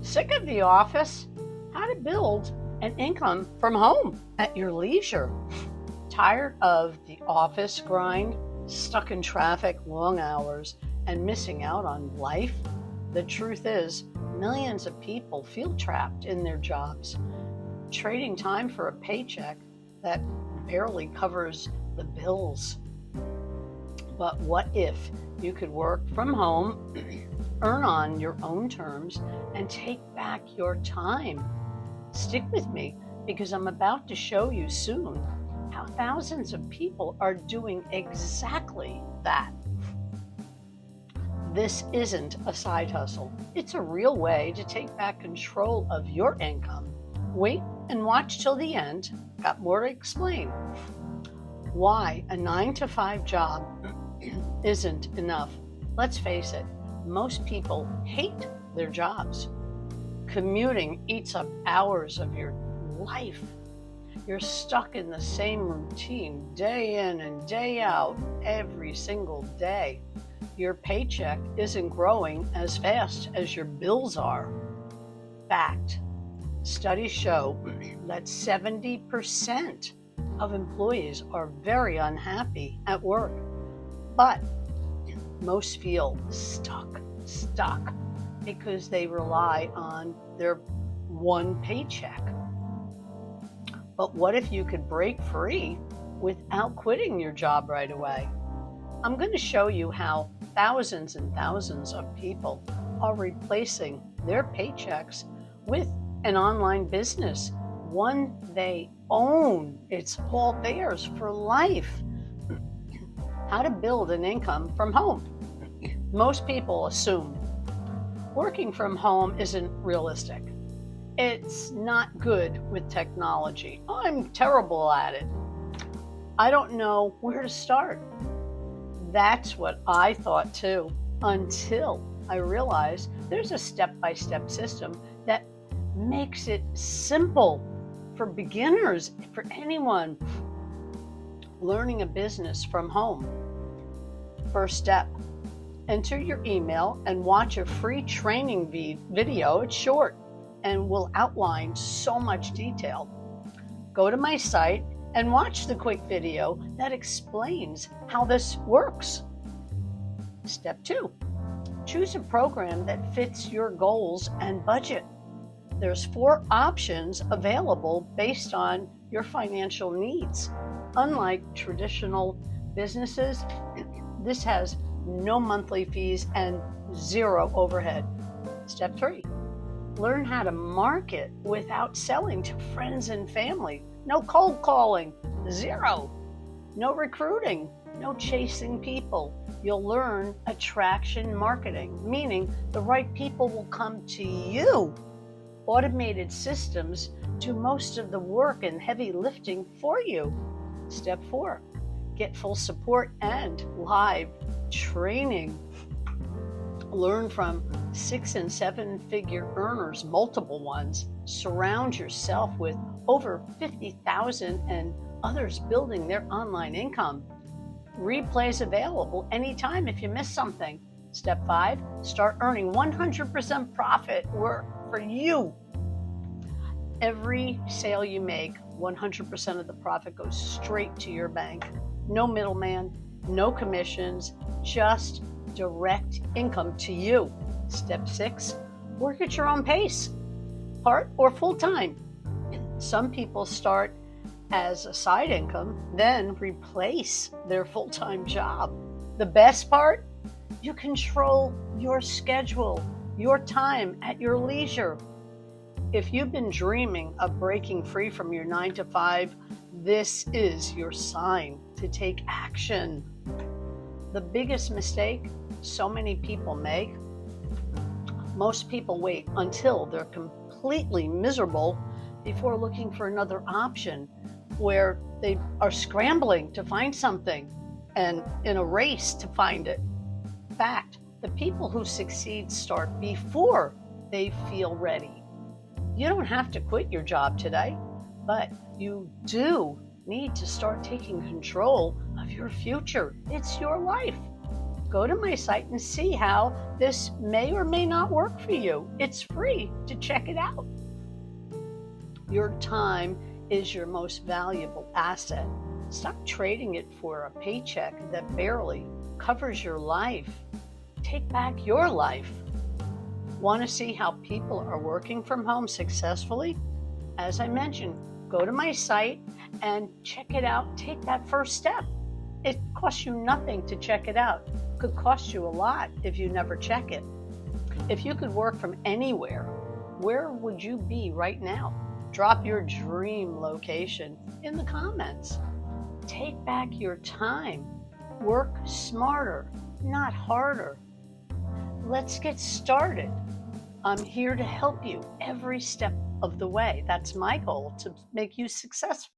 Sick of the office? How to build an income from home at your leisure. Tired of the office grind, stuck in traffic, long hours, and missing out on life? The truth is, millions of people feel trapped in their jobs, trading time for a paycheck that barely covers the bills. But what if you could work from home, earn on your own terms, and take back your time? Stick with me because I'm about to show you soon how thousands of people are doing exactly that. This isn't a side hustle. It's a real way to take back control of your income. Wait and watch till the end. Got more to explain. Why a 9 to 5 job isn't enough. Let's face it, most people hate their jobs. Commuting eats up hours of your life. You're stuck in the same routine day in and day out every single day. Your paycheck isn't growing as fast as your bills are. Fact, studies show that 70% of employees are very unhappy at work, but most feel stuck because they rely on their one paycheck. But what if you could break free without quitting your job right away? I'm going to show you how thousands and thousands of people are replacing their paychecks with an online business, one they own. It's all theirs for life. How to build an income from home. Most people assume working from home isn't realistic. It's not good with technology. I'm terrible at it. I don't know where to start. That's what I thought too, until I realized there's a step-by-step system that makes it simple for beginners, for anyone learning a business from home. First step, enter your email and watch a free training video. It's short and will outline so much detail. Go to my site and watch the quick video that explains how this works. Step 2, choose a program that fits your goals and budget. There's 4 options available based on your financial needs. Unlike traditional businesses, this has no monthly fees and 0 overhead. Step 3, learn how to market without selling to friends and family. No cold calling, 0. No recruiting, no chasing people. You'll learn attraction marketing, meaning the right people will come to you. Automated systems do most of the work and heavy lifting for you. Step 4, get full support and live training. Learn from 6 and 7 figure earners, multiple ones. Surround yourself with over 50,000 and others building their online income. Replays available anytime if you miss something. Step 5, start earning 100% profit work for you. Every sale you make, 100% of the profit goes straight to your bank. No middleman, no commissions, just direct income to you. Step 6, work at your own pace, part or full-time. Some people start as a side income, then replace their full-time job. The best part? You control your schedule, your time at your leisure. If you've been dreaming of breaking free from your 9 to 5, this is your sign to take action. The biggest mistake so many people make, most people wait until they're completely miserable before looking for another option, where they are scrambling to find something and in a race to find it. Fact, the people who succeed start before they feel ready. You don't have to quit your job today, but you do need to start taking control of your future. It's your life. Go to my site and see how this may or may not work for you. It's free to check it out. Your time is your most valuable asset. Stop trading it for a paycheck that barely covers your life. Take back your life. Want to see how people are working from home successfully? As I mentioned, go to my site and check it out. Take that first step. It costs you nothing to check it out. It could cost you a lot if you never check it. If you could work from anywhere, where would you be right now? Drop your dream location in the comments. Take back your time. Work smarter, not harder. Let's get started. I'm here to help you every step of the way. That's my goal, to make you successful.